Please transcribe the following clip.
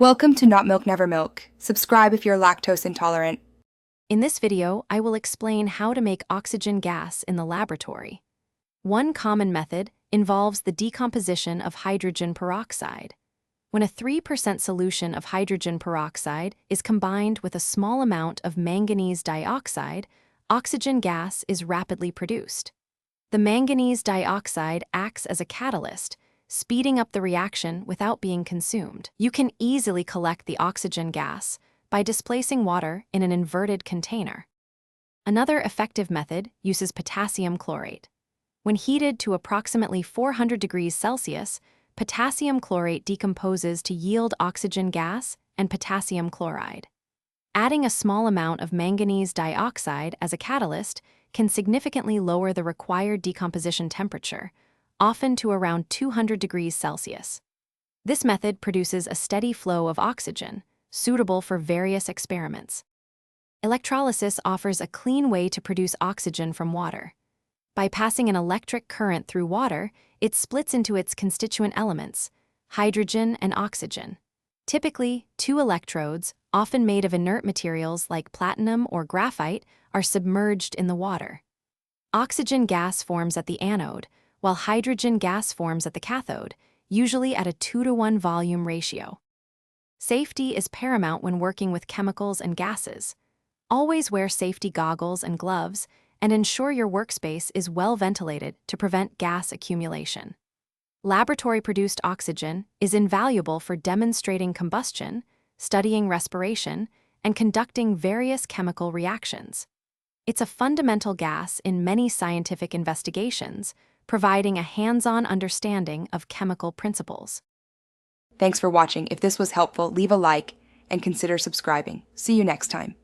Welcome to Not Milk Never Milk. Subscribe if you're lactose intolerant. In this video, I will explain how to make oxygen gas in the laboratory. One common method involves the decomposition of hydrogen peroxide. When a 3% solution of hydrogen peroxide is combined with a small amount of manganese dioxide, oxygen gas is rapidly produced. The manganese dioxide acts as a catalyst, speeding up the reaction without being consumed. You can easily collect the oxygen gas by displacing water in an inverted container. Another effective method uses potassium chlorate. When heated to approximately 400 degrees Celsius, potassium chlorate decomposes to yield oxygen gas and potassium chloride. Adding a small amount of manganese dioxide as a catalyst can significantly lower the required decomposition temperature, often to around 200 degrees Celsius. This method produces a steady flow of oxygen, suitable for various experiments. Electrolysis offers a clean way to produce oxygen from water. By passing an electric current through water, it splits into its constituent elements, hydrogen and oxygen. Typically, two electrodes, often made of inert materials like platinum or graphite, are submerged in the water. Oxygen gas forms at the anode, while hydrogen gas forms at the cathode, usually at a 2-to-1 volume ratio. Safety is paramount when working with chemicals and gases. Always wear safety goggles and gloves, and ensure your workspace is well ventilated to prevent gas accumulation. Laboratory-produced oxygen is invaluable for demonstrating combustion, studying respiration, and conducting various chemical reactions. It's a fundamental gas in many scientific investigations, providing a hands-on understanding of chemical principles. Thanks for watching. If this was helpful, leave a like and consider subscribing. See you next time.